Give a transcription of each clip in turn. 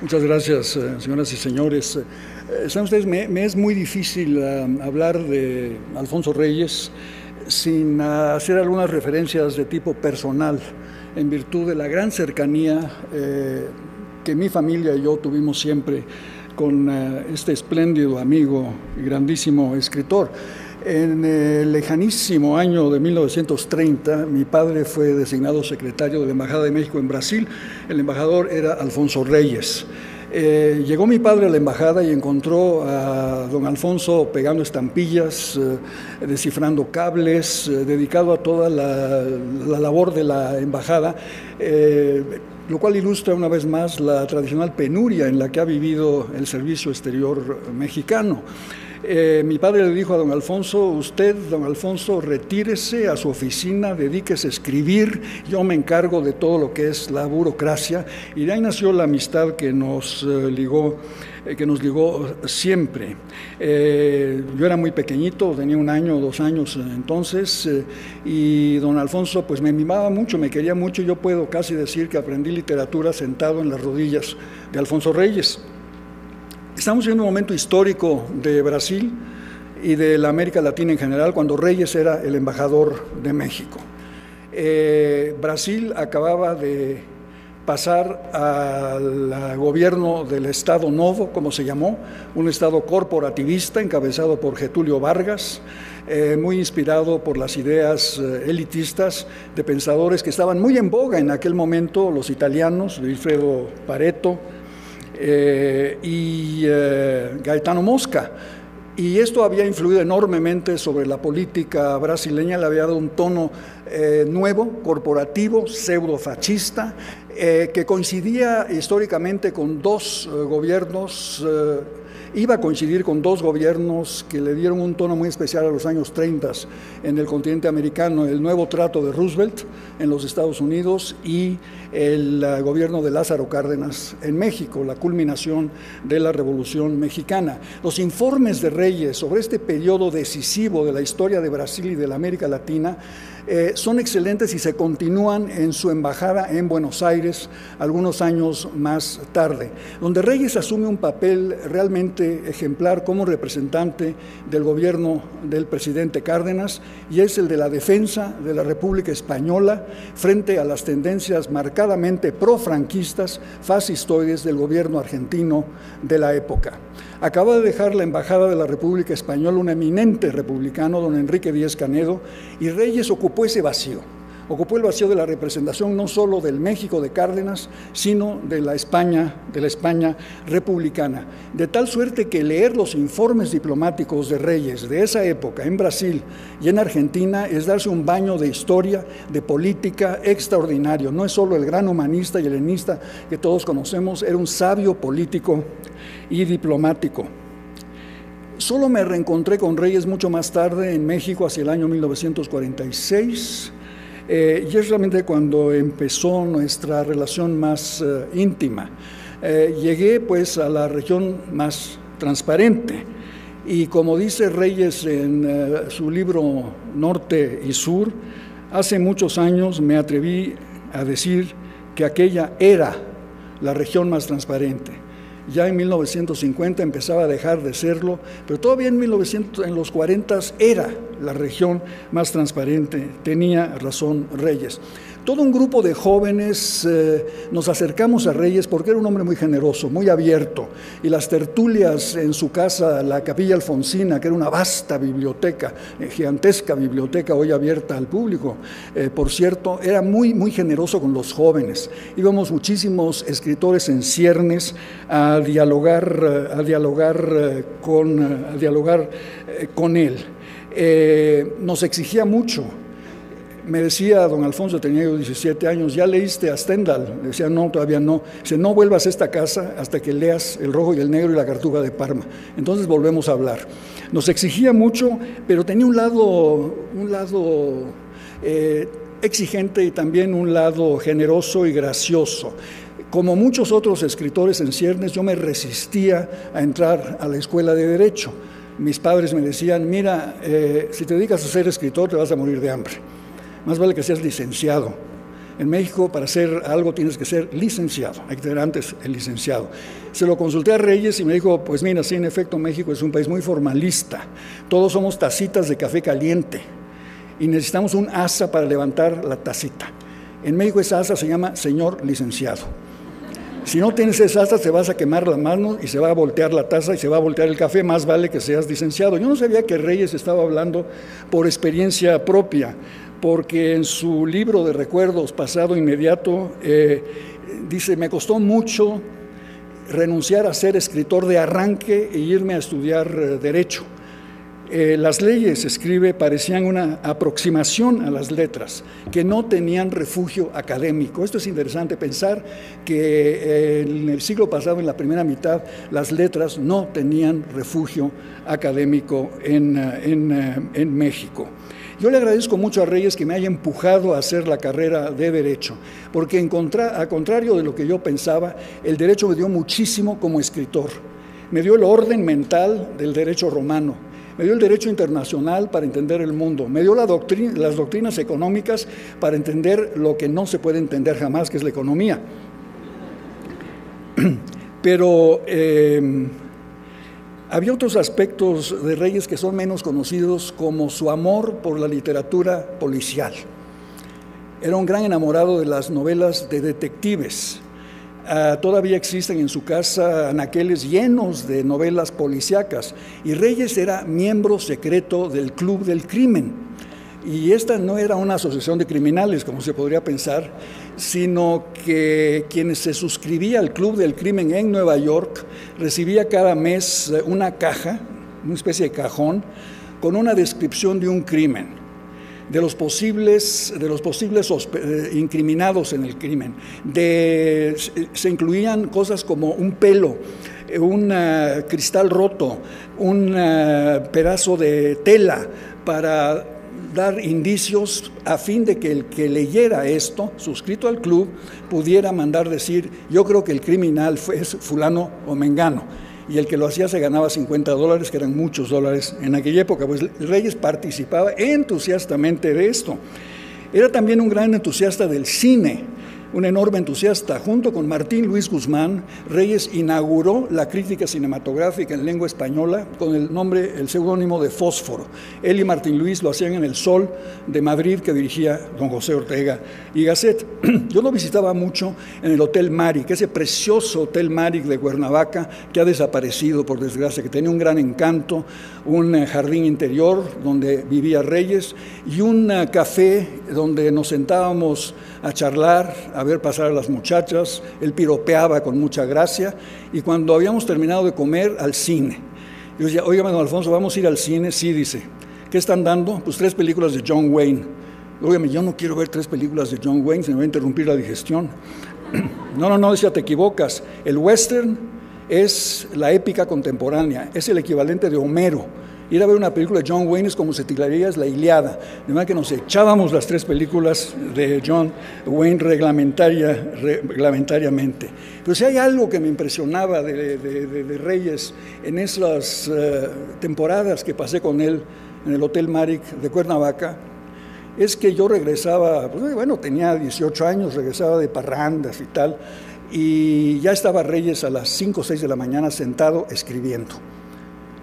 Muchas gracias, señoras y señores. Saben ustedes, me es muy difícil hablar de Alfonso Reyes sin hacer algunas referencias de tipo personal, en virtud de la gran cercanía que mi familia y yo tuvimos siempre con este espléndido amigo y grandísimo escritor. En el lejanísimo año de 1930, mi padre fue designado secretario de la Embajada de México en Brasil. El embajador era Alfonso Reyes. Llegó mi padre a la embajada y encontró a don Alfonso pegando estampillas, descifrando cables, dedicado a toda la labor de la embajada, lo cual ilustra una vez más la tradicional penuria en la que ha vivido el servicio exterior mexicano. Mi padre le dijo a don Alfonso: usted, don Alfonso, retírese a su oficina, dedíquese a escribir, yo me encargo de todo lo que es la burocracia. Y de ahí nació la amistad que nos ligó siempre. Yo era muy pequeñito, tenía 1 año o 2 años entonces, y don Alfonso pues me mimaba mucho, me quería mucho. Yo puedo casi decir que aprendí literatura sentado en las rodillas de Alfonso Reyes. Estamos en un momento histórico de Brasil y de la América Latina en general, cuando Reyes era el embajador de México. Brasil acababa de pasar al gobierno del Estado Novo, como se llamó, un Estado corporativista encabezado por Getúlio Vargas, muy inspirado por las ideas elitistas de pensadores que estaban muy en boga en aquel momento, los italianos, Vilfredo Pareto, y Gaetano Mosca. Y esto había influido enormemente sobre la política brasileña, le había dado un tono nuevo, corporativo, pseudo-fascista, que coincidía históricamente con dos gobiernos, iba a coincidir con 2 gobiernos que le dieron un tono muy especial a los años 30 en el continente americano: el nuevo trato de Roosevelt en los Estados Unidos y el gobierno de Lázaro Cárdenas en México, la culminación de la Revolución Mexicana. Los informes de Reyes sobre este periodo decisivo de la historia de Brasil y de la América Latina son excelentes y se continúan en su embajada en Buenos Aires algunos años más tarde, donde Reyes asume un papel realmente ejemplar como representante del gobierno del presidente Cárdenas, y es el de la defensa de la República Española frente a las tendencias marcadamente profranquistas, fascistoides del gobierno argentino de la época. Acaba de dejar la embajada de la República Española un eminente republicano, don Enrique Díez-Canedo, y Reyes ocupó ese vacío. Ocupó el vacío de la representación no solo del México de Cárdenas, sino de la España republicana. De tal suerte que leer los informes diplomáticos de Reyes de esa época en Brasil y en Argentina es darse un baño de historia, de política extraordinario. No es solo el gran humanista y helenista que todos conocemos, era un sabio político y diplomático. Solo me reencontré con Reyes mucho más tarde en México, hacia el año 1946, y es realmente cuando empezó nuestra relación más íntima. Llegué pues a la región más transparente, y como dice Reyes en su libro Norte y Sur, hace muchos años me atreví a decir que aquella era la región más transparente. Ya en 1950 empezaba a dejar de serlo, pero todavía en los 40 era la región más transparente. Tenía razón Reyes. Todo un grupo de jóvenes nos acercamos a Reyes porque era un hombre muy generoso, muy abierto, y las tertulias en su casa, la Capilla Alfonsina, que era una vasta biblioteca, gigantesca biblioteca hoy abierta al público, por cierto, era muy generoso con los jóvenes. Íbamos muchísimos escritores en ciernes a dialogar con él. Nos exigía mucho. Me decía don Alfonso, tenía yo 17 años, ¿ya leíste a Stendhal? Le decía, no, todavía no. Dice, no vuelvas a esta casa hasta que leas El Rojo y el Negro y La Cartuja de Parma. Entonces volvemos a hablar. Nos exigía mucho, pero tenía un lado exigente y también un lado generoso y gracioso. Como muchos otros escritores en ciernes, yo me resistía a entrar a la escuela de Derecho. Mis padres me decían, mira, si te dedicas a ser escritor te vas a morir de hambre. Más vale que seas licenciado. En México, para hacer algo tienes que ser licenciado, hay que tener antes el licenciado. Se lo consulté a Reyes y me dijo, pues mira, sí, en efecto, México es un país muy formalista. Todos somos tacitas de café caliente y necesitamos un asa para levantar la tacita. En México esa asa se llama señor licenciado. Si no tienes esa asa, te vas a quemar la mano y se va a voltear la taza y se va a voltear el café, más vale que seas licenciado. Yo no sabía que Reyes estaba hablando por experiencia propia, porque en su libro de recuerdos Pasado Inmediato dice, me costó mucho renunciar a ser escritor de arranque e irme a estudiar Derecho. Las leyes, escribe, parecían una aproximación a las letras, que no tenían refugio académico. Esto es interesante, pensar que en el siglo pasado, en la primera mitad, las letras no tenían refugio académico en México. Yo le agradezco mucho a Reyes que me haya empujado a hacer la carrera de Derecho, porque a contrario de lo que yo pensaba, el Derecho me dio muchísimo como escritor. Me dio el orden mental del derecho romano, me dio el derecho internacional para entender el mundo, me dio las doctrinas económicas para entender lo que no se puede entender jamás, que es la economía. Pero había otros aspectos de Reyes que son menos conocidos, como su amor por la literatura policial. Era un gran enamorado de las novelas de detectives. Todavía existen en su casa anaqueles llenos de novelas policíacas, y Reyes era miembro secreto del Club del Crimen. Y esta no era una asociación de criminales, como se podría pensar, sino que quienes se suscribía al Club del Crimen en Nueva York recibía cada mes una caja, una especie de cajón, con una descripción de un crimen, de los posibles incriminados en el crimen. Se incluían cosas como un pelo, un cristal roto, un pedazo de tela, para dar indicios a fin de que el que leyera esto, suscrito al club, pudiera mandar decir, yo creo que el criminal fue fulano o mengano. Y el que lo hacía se ganaba $50, que eran muchos dólares en aquella época. Pues Reyes participaba entusiastamente de esto. Era también un gran entusiasta del cine, un enorme entusiasta. Junto con Martín Luis Guzmán, Reyes inauguró la crítica cinematográfica en lengua española con el seudónimo de Fósforo. Él y Martín Luis lo hacían en El Sol de Madrid, que dirigía don José Ortega y Gasset. Yo lo visitaba mucho en el Hotel Maric, ese precioso Hotel Maric de Cuernavaca, que ha desaparecido por desgracia, que tenía un gran encanto, un jardín interior donde vivía Reyes y un café donde nos sentábamos a charlar, a ver pasar a las muchachas. Él piropeaba con mucha gracia, y cuando habíamos terminado de comer, al cine. Yo decía, oiga, don Alfonso, ¿vamos a ir al cine? Sí, dice. ¿Qué están dando? Pues 3 películas de John Wayne. Óigame, yo no quiero ver 3 películas de John Wayne, se me va a interrumpir la digestión. No, decía, te equivocas. El western es la épica contemporánea, es el equivalente de Homero. Ir a ver una película de John Wayne es como se titularía la Ilíada, de manera que nos echábamos las 3 películas de John Wayne reglamentariamente. Pero si hay algo que me impresionaba de Reyes en esas temporadas que pasé con él en el Hotel Maric de Cuernavaca, es que yo regresaba, pues, bueno, tenía 18 años, regresaba de parrandas y tal, y ya estaba Reyes a las 5 o 6 de la mañana sentado escribiendo.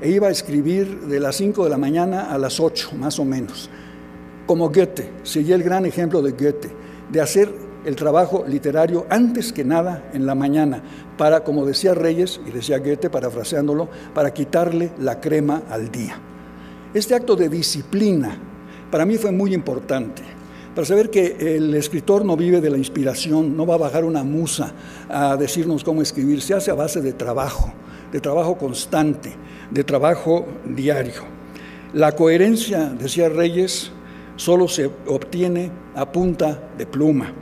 E iba a escribir de las 5 de la mañana a las 8, más o menos. Como Goethe, seguía el gran ejemplo de Goethe, de hacer el trabajo literario antes que nada en la mañana, para, como decía Reyes, y decía Goethe, parafraseándolo, para quitarle la crema al día. Este acto de disciplina para mí fue muy importante, para saber que el escritor no vive de la inspiración, no va a bajar una musa a decirnos cómo escribir, se hace a base de trabajo constante, de trabajo diario. La coherencia, decía Reyes, solo se obtiene a punta de pluma.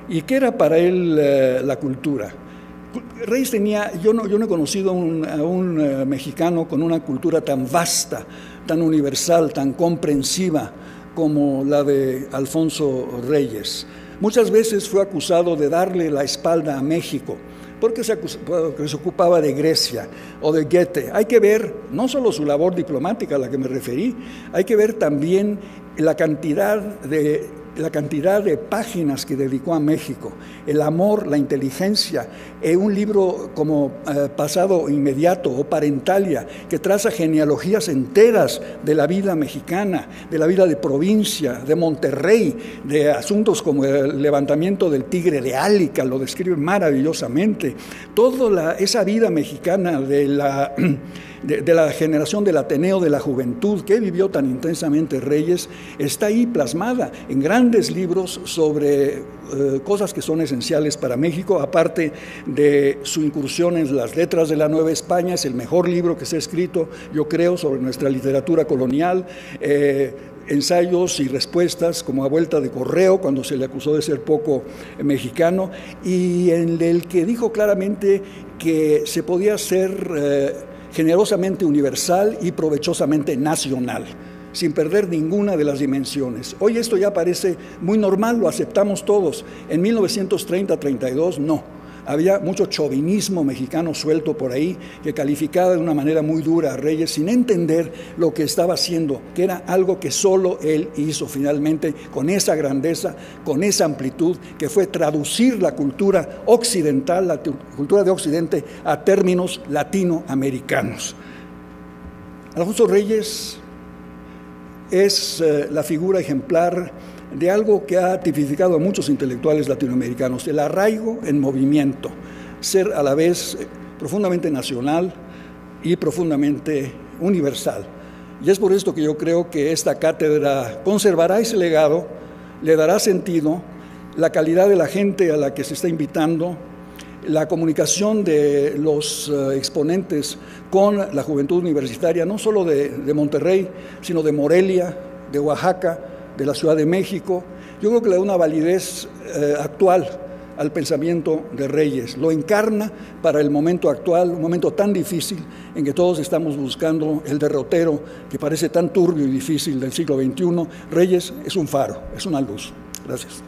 ¿Y qué era para él la cultura? Reyes tenía, yo no he conocido a un mexicano con una cultura tan vasta, tan universal, tan comprensiva como la de Alfonso Reyes. Muchas veces fue acusado de darle la espalda a México, porque se ocupaba de Grecia o de Goethe. Hay que ver no solo su labor diplomática a la que me referí, hay que ver también la cantidad de la cantidad de páginas que dedicó a México, el amor, la inteligencia, un libro como Pasado Inmediato o Parentalia, que traza genealogías enteras de la vida mexicana, de la vida de provincia, de Monterrey, de asuntos como el levantamiento del Tigre de Álica, lo describe maravillosamente. Toda esa vida mexicana de la generación del Ateneo de la Juventud que vivió tan intensamente Reyes, está ahí plasmada en grandes libros sobre cosas que son esenciales para México, aparte de su incursión en las letras de la Nueva España. Es el mejor libro que se ha escrito, yo creo, sobre nuestra literatura colonial. Ensayos y respuestas como A Vuelta de Correo, cuando se le acusó de ser poco mexicano, y en el que dijo claramente que se podía ser generosamente universal y provechosamente nacional, sin perder ninguna de las dimensiones. Hoy esto ya parece muy normal, lo aceptamos todos. En 1930-32 no. Había mucho chauvinismo mexicano suelto por ahí que calificaba de una manera muy dura a Reyes sin entender lo que estaba haciendo, que era algo que solo él hizo finalmente con esa grandeza, con esa amplitud, que fue traducir la cultura occidental, la cultura de Occidente, a términos latinoamericanos. Alfonso Reyes es la figura ejemplar de algo que ha tipificado a muchos intelectuales latinoamericanos, el arraigo en movimiento, ser a la vez profundamente nacional y profundamente universal. Y es por esto que yo creo que esta cátedra conservará ese legado, le dará sentido, la calidad de la gente a la que se está invitando, la comunicación de los exponentes con la juventud universitaria, no solo de Monterrey, sino de Morelia, de Oaxaca, de la Ciudad de México. Yo creo que le da una validez actual al pensamiento de Reyes, lo encarna para el momento actual, un momento tan difícil en que todos estamos buscando el derrotero que parece tan turbio y difícil del siglo XXI. Reyes es un faro, es una luz. Gracias.